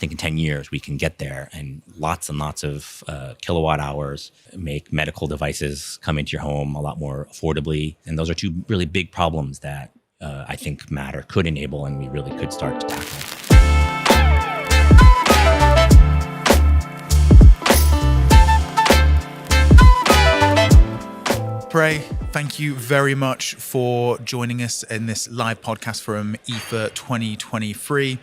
think in 10 years, we can get there and lots of kilowatt hours, make medical devices come into your home a lot more affordably. And those are two really big problems that I think Matter could enable and we really could start to tackle. LaPre, thank you very much for joining us in this live podcast from IFA 2023.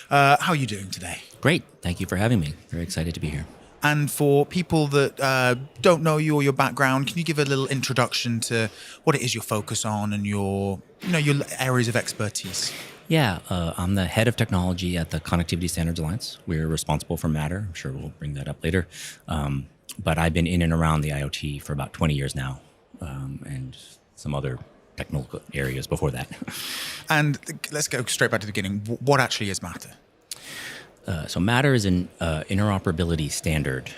How are you doing today? Great. Thank you for having me. Very excited to be here. And for people that don't know you or your background, can you give a little introduction to what it is you focus on and your areas of expertise? Yeah, I'm the head of technology at the Connectivity Standards Alliance. We're responsible for Matter. I'm sure we'll bring that up later. But I've been in and around the IoT for about 20 years now, and some other technical areas before that. And let's go straight back to the beginning. What actually is Matter? So Matter is an interoperability standard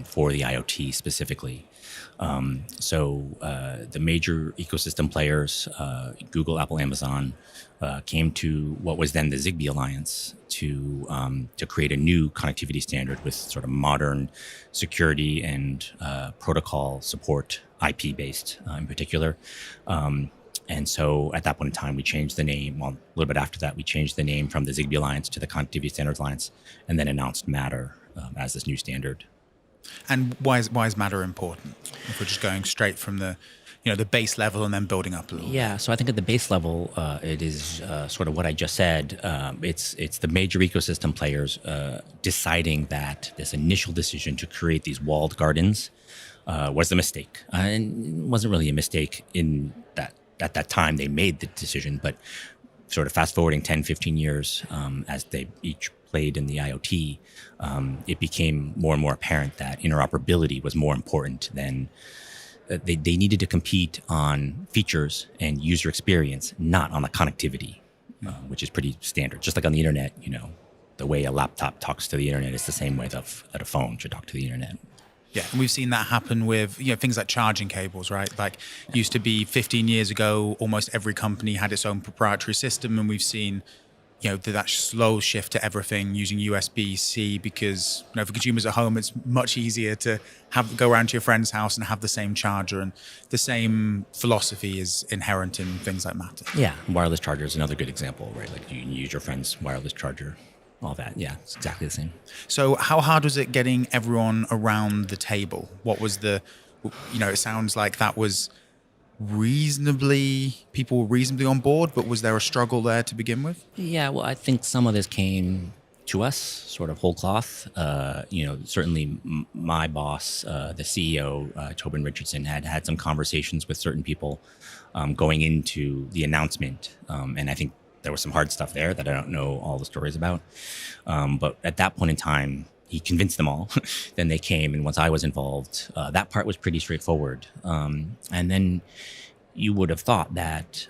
for the IoT specifically. So the major ecosystem players, Google, Apple, Amazon, came to what was then the Zigbee Alliance to create a new connectivity standard with sort of modern security and protocol support, IP-based in particular. And so at that point in time, we changed the name. Well, a little bit after that, we changed the name from the Zigbee Alliance to the Connectivity Standards Alliance, and then announced Matter as this new standard. And why is Matter important? If we're just going straight from the base level and then building up a little. Yeah, so I think at the base level, it is sort of what I just said. It's the major ecosystem players deciding that this initial decision to create these walled gardens was a mistake. And it wasn't really a mistake in that at that time they made the decision, but sort of fast forwarding 10, 15 years as they each played in the IoT, it became more and more apparent that interoperability was more important than they needed to compete on features and user experience, not on the connectivity, which is pretty standard. Just like on the internet, the way a laptop talks to the internet is the same way that a phone should talk to the internet. Yeah, and we've seen that happen with things like charging cables, right? Like used to be 15 years ago, almost every company had its own proprietary system, and we've seen that slow shift to everything using USB-C because for consumers at home, it's much easier to go around to your friend's house and have the same charger, and the same philosophy is inherent in things like Matter. Yeah, wireless charger is another good example, right? Like you can use your friend's wireless charger. All that, yeah, it's exactly the same. So how hard was it getting everyone around the table? What was it sounds like that was people were reasonably on board, but was there a struggle there to begin with? Yeah, well, I think some of this came to us sort of whole cloth. Certainly my boss, the CEO, Tobin Richardson, had some conversations with certain people going into the announcement. And I think there was some hard stuff there that I don't know all the stories about. But at that point in time, he convinced them all. Then they came, and once I was involved, that part was pretty straightforward. And then you would have thought that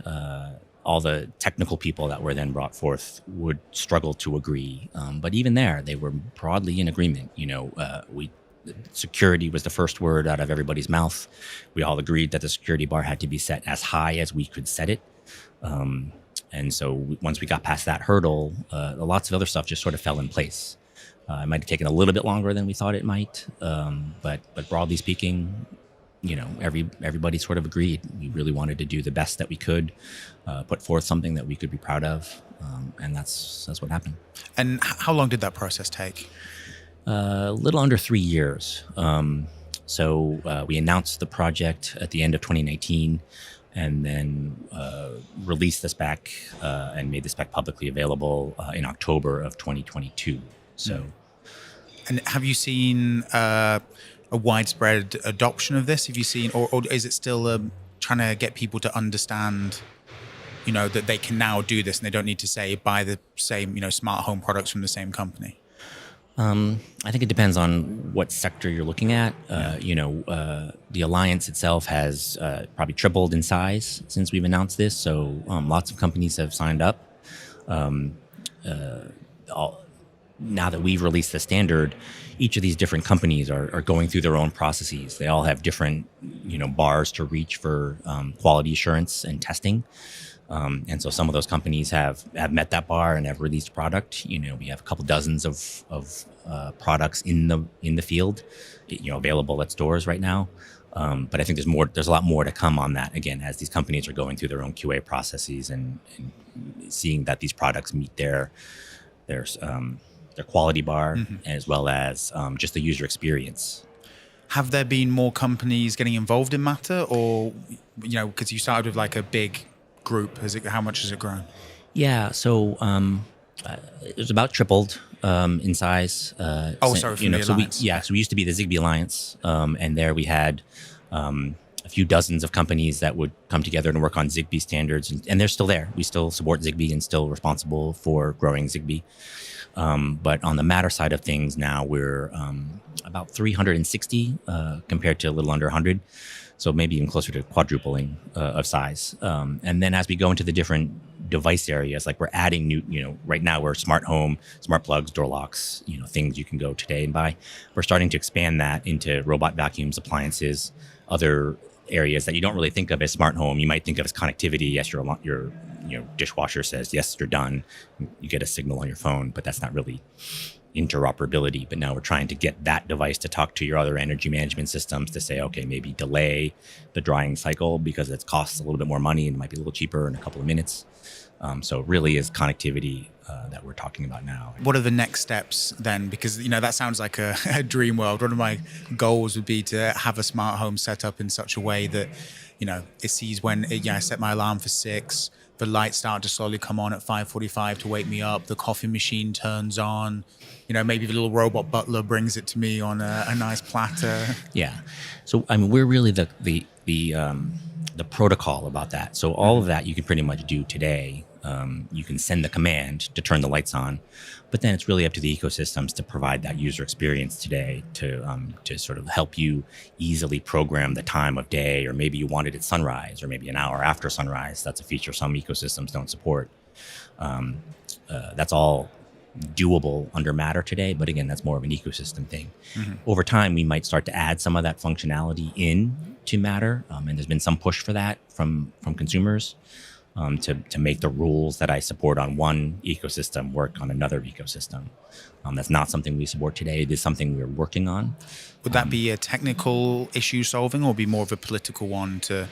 all the technical people that were then brought forth would struggle to agree. But even there, they were broadly in agreement. Security was the first word out of everybody's mouth. We all agreed that the security bar had to be set as high as we could set it. And so once we got past that hurdle, lots of other stuff just sort of fell in place. It might have taken a little bit longer than we thought it might, but broadly speaking, everybody sort of agreed. We really wanted to do the best that we could, put forth something that we could be proud of, and that's what happened. And how long did that process take? A little under 3 years. So we announced the project at the end of 2019. And then released the spec and made the spec publicly available in October of 2022. So, and have you seen a widespread adoption of this? Have you seen, or is it still trying to get people to understand, that they can now do this and they don't need to buy the same, smart home products from the same company? I think it depends on what sector you're looking at. The alliance itself has probably tripled in size since we've announced this. So lots of companies have signed up. Now that we've released the standard, each of these different companies are going through their own processes. They all have different, bars to reach for quality assurance and testing. And so some of those companies have met that bar and have released product. We have a couple dozens of products in the field, available at stores right now. But I think there's a lot more to come on that, again, as these companies are going through their own QA processes and seeing that these products meet their quality bar, as well as just the user experience. Have there been more companies getting involved in Matter, or because you started with like a big group, how much has it grown? Yeah, so it was about tripled in size. Sorry, from the Alliance. So we used to be the Zigbee Alliance, and there we had a few dozens of companies that would come together and work on Zigbee standards, and they're still there. We still support Zigbee and still responsible for growing Zigbee. But on the Matter side of things, now we're about 360 compared to a little under 100. So maybe even closer to quadrupling of size. And then as we go into the different device areas, like we're adding new, right now we're smart home, smart plugs, door locks, things you can go today and buy. We're starting to expand that into robot vacuums, appliances, other areas that you don't really think of as smart home. You might think of as connectivity. Yes, your dishwasher says, yes, you're done. You get a signal on your phone, but that's not really interoperability. But now we're trying to get that device to talk to your other energy management systems to say, okay, maybe delay the drying cycle because it costs a little bit more money and it might be a little cheaper in a couple of minutes. So it really is connectivity that we're talking about now. What are the next steps then? Because, that sounds like a dream world. One of my goals would be to have a smart home set up in such a way that, it sees when I set my alarm for 6, the lights start to slowly come on at 5:45 to wake me up. The coffee machine turns on. Maybe the little robot butler brings it to me on a nice platter. Yeah. So, we're really the protocol about that. So all of that you can pretty much do today. You can send the command to turn the lights on, but then it's really up to the ecosystems to provide that user experience today to sort of help you easily program the time of day, or maybe you want it at sunrise or maybe an hour after sunrise. That's a feature some ecosystems don't support. That's all doable under Matter today, but again, that's more of an ecosystem thing. Over time, we might start to add some of that functionality in to Matter, and there's been some push for that from consumers. To make the rules that I support on one ecosystem work on another ecosystem. That's not something we support today. It is something we're working on. Would that be a technical issue solving, or be more of a political one to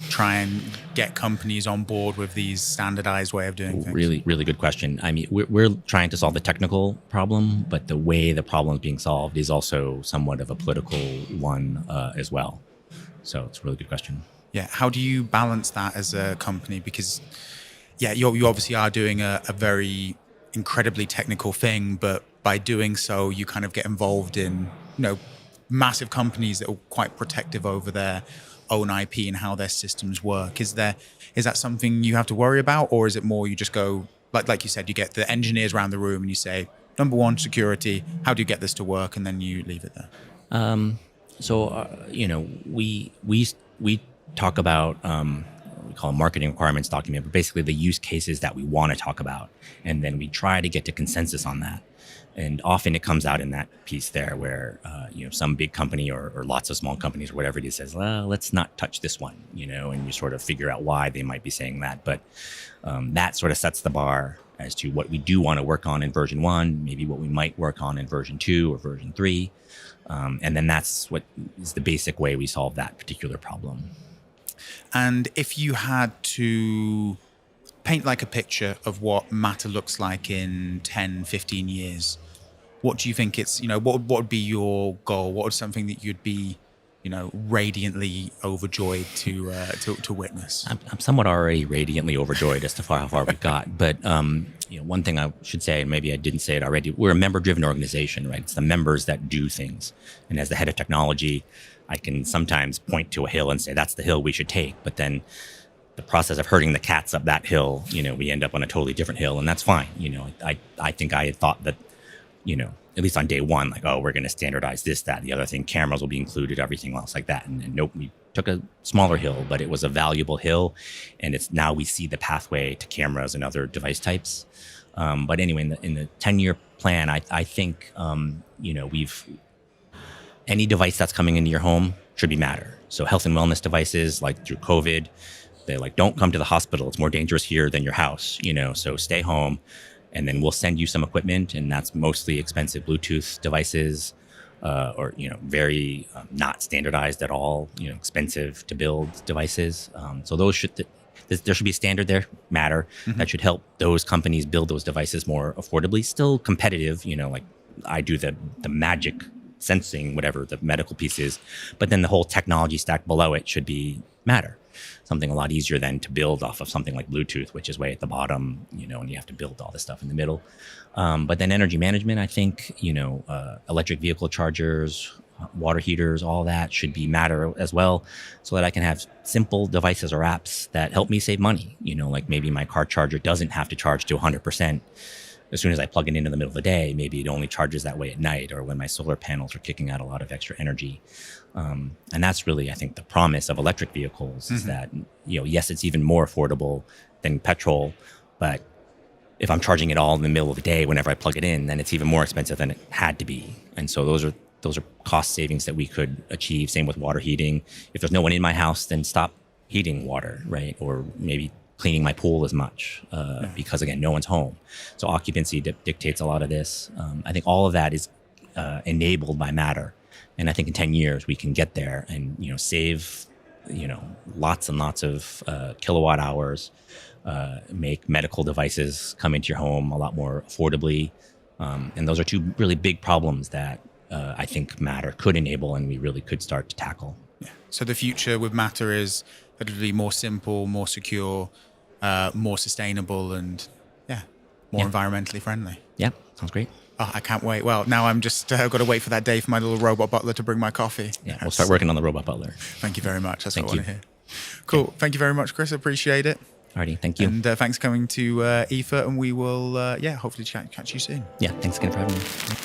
try and get companies on board with these standardized way of doing things? Really, really good question. We're trying to solve the technical problem, but the way the problem is being solved is also somewhat of a political one as well. So it's a really good question. Yeah. How do you balance that as a company? Because, you obviously are doing a very incredibly technical thing, but by doing so, you kind of get involved in, massive companies that are quite protective over their own IP and how their systems work. Is that something you have to worry about, or is it more you just go, like you said, you get the engineers around the room and you say, number one, security, how do you get this to work? And then you leave it there. We talk about, we call a marketing requirements document, but basically the use cases that we want to talk about. And then we try to get to consensus on that. And often it comes out in that piece there where, some big company or lots of small companies or whatever it is says, well, let's not touch this one, and you sort of figure out why they might be saying that. But that sort of sets the bar as to what we do want to work on in version 1, maybe what we might work on in version 2 or version 3. And then that's what is the basic way we solve that particular problem. And if you had to paint like a picture of what Matter looks like in 10, 15 years, what do you think what would be your goal? What is something that you'd be, radiantly overjoyed to witness? I'm somewhat already radiantly overjoyed as to how far we've got. But, one thing I should say, and maybe I didn't say it already, we're a member-driven organization, right? It's the members that do things. And as the head of technology, I can sometimes point to a hill and say, that's the hill we should take. But then the process of herding the cats up that hill, we end up on a totally different hill, and that's fine. I think I had thought that, at least on day one, like, oh, we're going to standardize this, that, the other thing, cameras will be included, everything else like that. And nope, we took a smaller hill, but it was a valuable hill. And it's now we see the pathway to cameras and other device types. But anyway, in the 10-year plan, I think, any device that's coming into your home should be Matter. So health and wellness devices, like through COVID, They're like, don't come to the hospital. It's more dangerous here than your house, so stay home. And then we'll send you some equipment, and that's mostly expensive Bluetooth devices, or very not standardized at all, expensive to build devices. So those there should be a standard there, Matter, that should help those companies build those devices more affordably, still competitive. Like I do the magic sensing, whatever the medical piece is, but then the whole technology stack below it should be Matter. Something a lot easier than to build off of something like Bluetooth, which is way at the bottom, and you have to build all this stuff in the middle. But then energy management, I think, electric vehicle chargers, water heaters, all that should be Matter as well, so that I can have simple devices or apps that help me save money. Like maybe my car charger doesn't have to charge to 100%. As soon as I plug it into the middle of the day, maybe it only charges that way at night, or when my solar panels are kicking out a lot of extra energy. And that's really, I think, the promise of electric vehicles is that, yes, it's even more affordable than petrol, but if I'm charging it all in the middle of the day whenever I plug it in, then it's even more expensive than it had to be. And so those are cost savings that we could achieve. Same with water heating. If there's no one in my house, then stop heating water, right? Or maybe cleaning my pool as much because, again, no one's home. So occupancy dictates a lot of this. I think all of that is enabled by Matter. And I think in 10 years, we can get there and, save, lots and lots of kilowatt hours, make medical devices come into your home a lot more affordably. And those are two really big problems that I think Matter could enable and we really could start to tackle. Yeah. So the future with Matter is that it'll be more simple, more secure, more sustainable, and more environmentally friendly. Yeah, sounds great. Oh, I can't wait. Well, now I'm just got to wait for that day for my little robot butler to bring my coffee. Yeah, we'll start working on the robot butler. Thank you very much. That's what I want to hear. Cool. Thank you very much, Chris. Appreciate it. Alrighty, thank you. And thanks for coming to IFA, and we will, hopefully catch you soon. Yeah, thanks again for having me.